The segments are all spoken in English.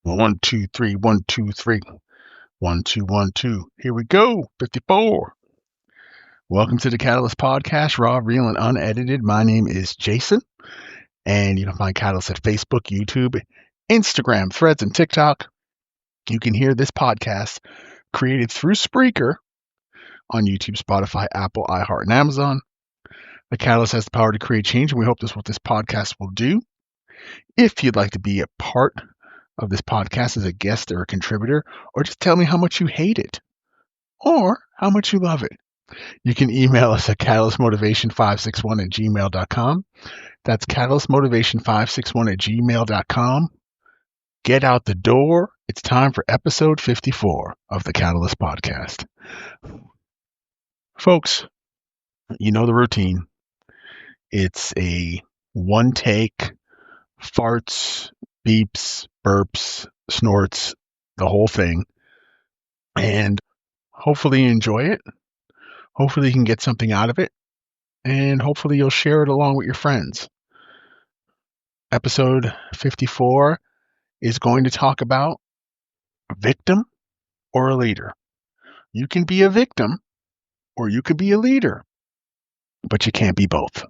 One, two, three, 1, 2, 3. 1, 2, 1, 2. Here we go. 54. Welcome to the Catalyst Podcast, raw, real, and unedited. My name is Jason, and you can find Catalyst at Facebook, YouTube, Instagram, Threads, and TikTok. You can hear this podcast created through Spreaker on YouTube, Spotify, Apple, iHeart, and Amazon. The Catalyst has the power to create change, and we hope this is what this podcast will do. If you'd like to be a part of this podcast as a guest or a contributor, or just tell me how much you hate it or how much you love it, you can email us at catalystmotivation561@gmail.com. That's catalystmotivation561@gmail.com. Get out the door. It's time for episode 54 of the Catalyst Podcast. Folks, you know the routine. It's a one take, farts, beeps, burps, snorts, the whole thing. And hopefully you enjoy it. Hopefully you can get something out of it. And hopefully you'll share it along with your friends. Episode 54 is going to talk about a victim or a leader. You can be a victim or you could be a leader, but you can't be both.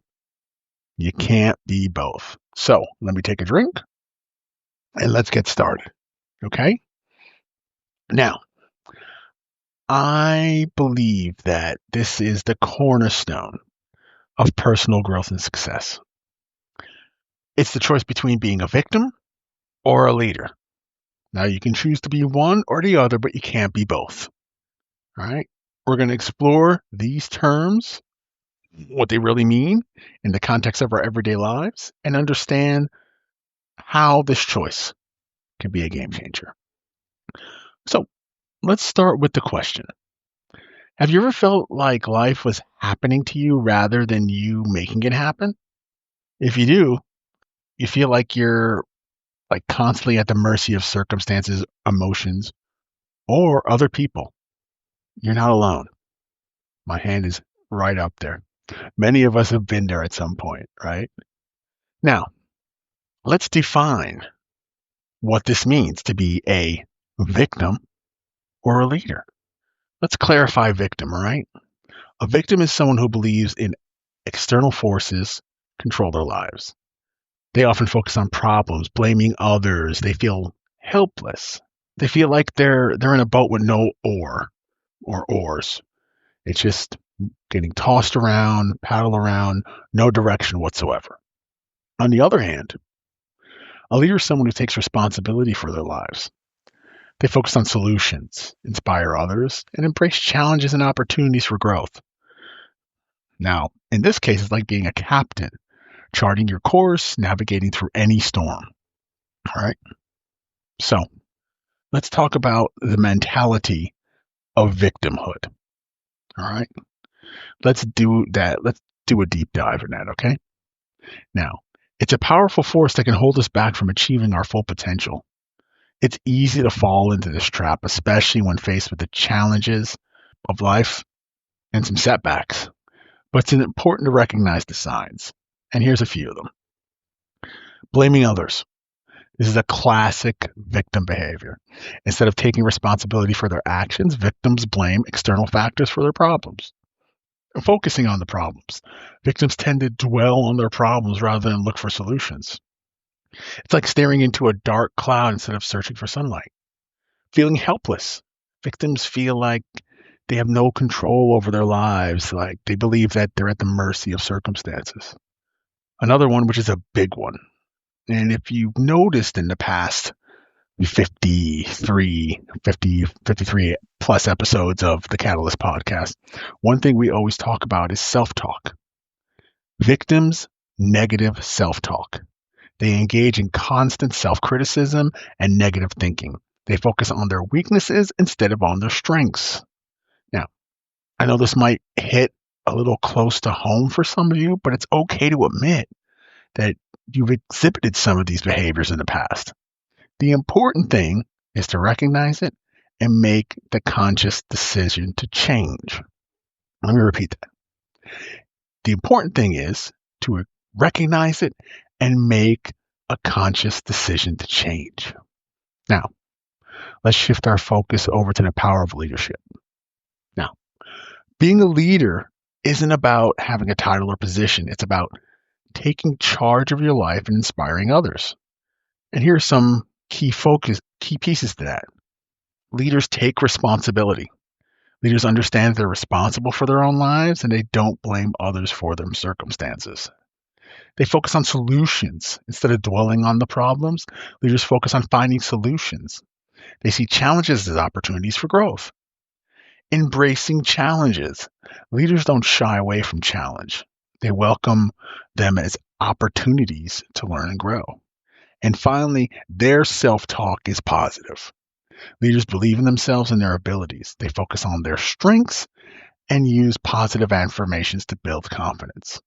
You can't be both. So let me take a drink and let's get started. Okay? Now, I believe that this is the cornerstone of personal growth and success. It's the choice between being a victim or a leader. Now, you can choose to be one or the other, but you can't be both. All right? We're going to explore these terms, what they really mean in the context of our everyday lives, and understand how this choice can be a game changer. So, let's start with the question. Have you ever felt like life was happening to you rather than you making it happen? If you do, you feel like you're constantly at the mercy of circumstances, emotions, or other people. You're not alone. My hand is right up there. Many of us have been there at some point, right? Now, let's define what this means to be a victim or a leader. Let's clarify victim, all right? A victim is someone who believes in external forces control their lives. They often focus on problems, blaming others. They feel helpless. They feel like they're in a boat with no oar or oars. It's just getting tossed around, paddle around, no direction whatsoever. On the other hand, a leader is someone who takes responsibility for their lives. They focus on solutions, inspire others, and embrace challenges and opportunities for growth. Now, in this case, it's like being a captain, charting your course, navigating through any storm. All right? So, let's talk about the mentality of victimhood. All right? Let's do that. Let's do a deep dive in that, okay? Now, it's a powerful force that can hold us back from achieving our full potential. It's easy to fall into this trap, especially when faced with the challenges of life and some setbacks. But it's important to recognize the signs. And here's a few of them. Blaming others. This is a classic victim behavior. Instead of taking responsibility for their actions, victims blame external factors for their problems. Focusing on the problems. Victims tend to dwell on their problems rather than look for solutions. It's like staring into a dark cloud instead of searching for sunlight. Feeling helpless. Victims feel like they have no control over their lives, like they believe that they're at the mercy of circumstances. Another one, which is a big one, and if you've noticed in the past 53 plus episodes of the Catalyst podcast, one thing we always talk about is self-talk. Victims' negative self-talk. They engage in constant self-criticism and negative thinking. They focus on their weaknesses instead of on their strengths. Now, I know this might hit a little close to home for some of you, but it's okay to admit that you've exhibited some of these behaviors in the past. The important thing is to recognize it and make the conscious decision to change. Let me repeat that. The important thing is to recognize it and make a conscious decision to change. Now, let's shift our focus over to the power of leadership. Now, being a leader isn't about having a title or position. It's about taking charge of your life and inspiring others. And here are some key pieces to that. Leaders take responsibility. Leaders understand they're responsible for their own lives and they don't blame others for their circumstances. They focus on solutions instead of dwelling on the problems. Leaders focus on finding solutions. They see challenges as opportunities for growth. Embracing challenges. Leaders don't shy away from challenge. They welcome them as opportunities to learn and grow. And finally, their self-talk is positive. Leaders believe in themselves and their abilities. They focus on their strengths and use positive affirmations to build confidence.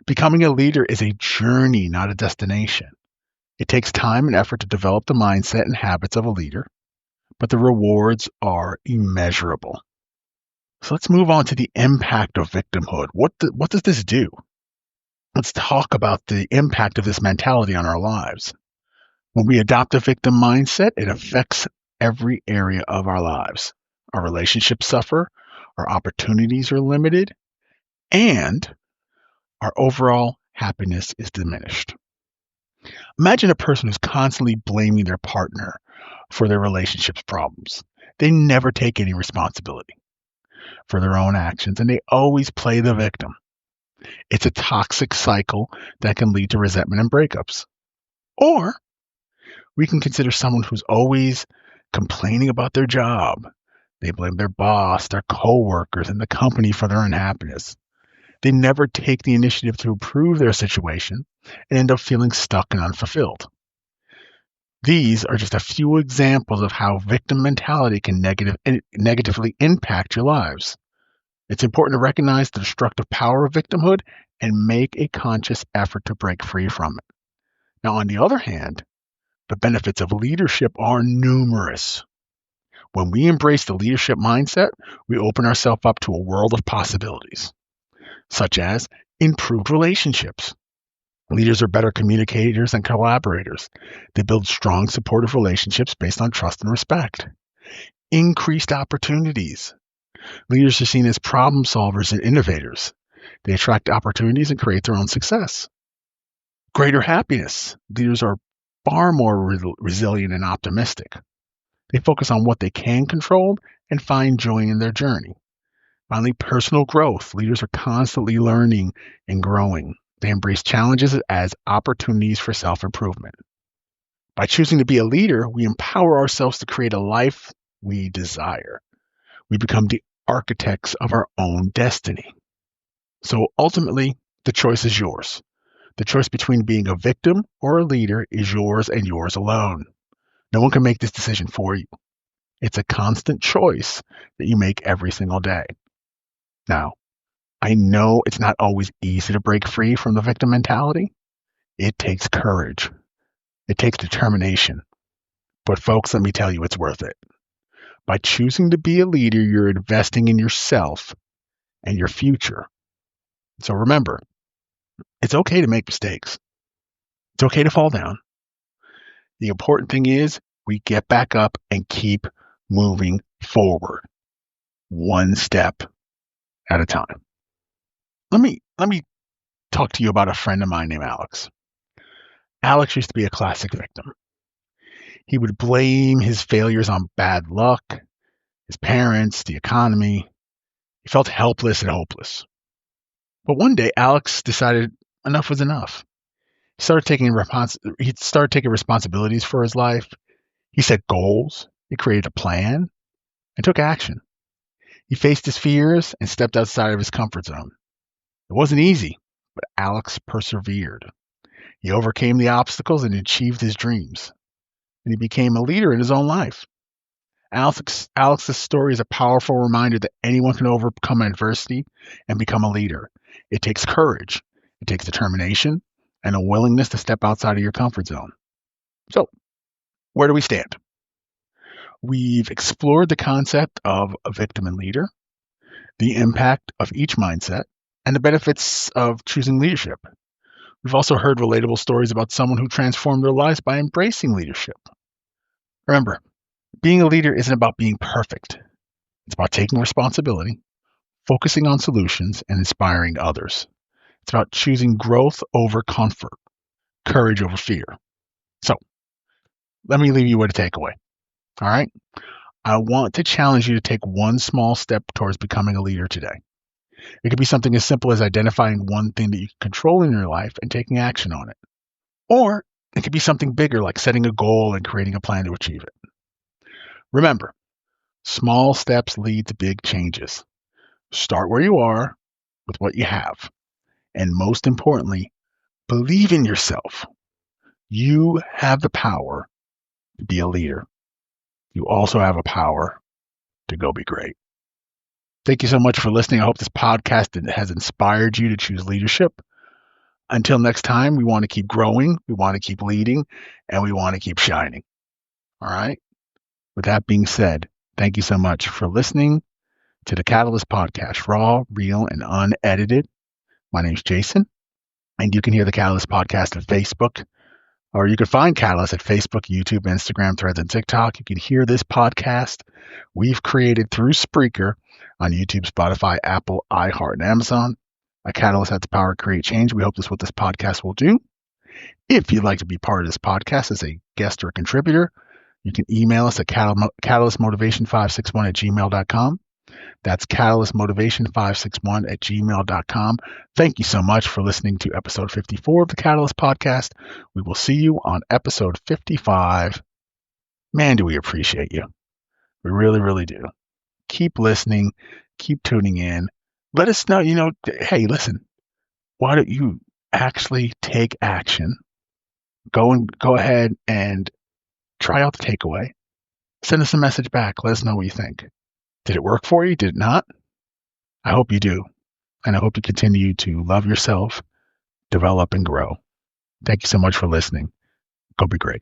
Becoming a leader is a journey, not a destination. It takes time and effort to develop the mindset and habits of a leader, but the rewards are immeasurable. So let's move on to the impact of victimhood. What does this do? Let's talk about the impact of this mentality on our lives. When we adopt a victim mindset, it affects every area of our lives. Our relationships suffer, our opportunities are limited, and our overall happiness is diminished. Imagine a person who's constantly blaming their partner for their relationship's problems. They never take any responsibility for their own actions, and they always play the victim. It's a toxic cycle that can lead to resentment and breakups. Or we can consider someone who's always complaining about their job. They blame their boss, their coworkers, and the company for their unhappiness. They never take the initiative to improve their situation and end up feeling stuck and unfulfilled. These are just a few examples of how victim mentality can negatively impact your lives. It's important to recognize the destructive power of victimhood and make a conscious effort to break free from it. Now, on the other hand, the benefits of leadership are numerous. When we embrace the leadership mindset, we open ourselves up to a world of possibilities, such as improved relationships. Leaders are better communicators and collaborators. They build strong, supportive relationships based on trust and respect. Increased opportunities. Leaders are seen as problem solvers and innovators. They attract opportunities and create their own success. Greater happiness. Leaders are far more resilient and optimistic. They focus on what they can control and find joy in their journey. Finally, personal growth. Leaders are constantly learning and growing. They embrace challenges as opportunities for self-improvement. By choosing to be a leader, we empower ourselves to create a life we desire. We become the architects of our own destiny. So ultimately, the choice is yours. The choice between being a victim or a leader is yours and yours alone. No one can make this decision for you. It's a constant choice that you make every single day. Now, I know it's not always easy to break free from the victim mentality. It takes courage. It takes determination. But folks, let me tell you, it's worth it. By choosing to be a leader, you're investing in yourself and your future. So remember, it's okay to make mistakes. It's okay to fall down. The important thing is we get back up and keep moving forward, one step at a time. Let me talk to you about a friend of mine named Alex. Alex used to be a classic victim. He would blame his failures on bad luck, his parents, the economy. He felt helpless and hopeless. But one day, Alex decided enough was enough. He started taking responsibilities for his life. He set goals. He created a plan and took action. He faced his fears and stepped outside of his comfort zone. It wasn't easy, but Alex persevered. He overcame the obstacles and achieved his dreams. And he became a leader in his own life. Alex's story is a powerful reminder that anyone can overcome adversity and become a leader. It takes courage, it takes determination, and a willingness to step outside of your comfort zone. So, where do we stand? We've explored the concept of a victim and leader, the impact of each mindset, and the benefits of choosing leadership. We've also heard relatable stories about someone who transformed their lives by embracing leadership. Remember, being a leader isn't about being perfect. It's about taking responsibility, focusing on solutions, and inspiring others. It's about choosing growth over comfort, courage over fear. So let me leave you with a takeaway. All right. I want to challenge you to take one small step towards becoming a leader today. It could be something as simple as identifying one thing that you can control in your life and taking action on it. Or it could be something bigger like setting a goal and creating a plan to achieve it. Remember, small steps lead to big changes. Start where you are with what you have. And most importantly, believe in yourself. You have the power to be a leader. You also have a power to go be great. Thank you so much for listening. I hope this podcast has inspired you to choose leadership. Until next time, we want to keep growing, we want to keep leading, and we want to keep shining. All right? With that being said, thank you so much for listening to the Catalyst Podcast, raw, real, and unedited. My name's Jason, and you can hear the Catalyst Podcast at Facebook, or you can find Catalyst at Facebook, YouTube, Instagram, Threads, and TikTok. You can hear this podcast we've created through Spreaker on YouTube, Spotify, Apple, iHeart, and Amazon. A Catalyst has the power to create change. We hope this is what this podcast will do. If you'd like to be part of this podcast as a guest or a contributor, you can email us at catalystmotivation561@gmail.com. That's catalystmotivation561@gmail.com. Thank you so much for listening to episode 54 of the Catalyst Podcast. We will see you on episode 55. Man, do we appreciate you. We really, really do. Keep listening. Keep tuning in. Let us know, hey, listen, why don't you actually take action? Go ahead and try out the takeaway. Send us a message back. Let us know what you think. Did it work for you? Did it not? I hope you do. And I hope you continue to love yourself, develop, and grow. Thank you so much for listening. Go be great.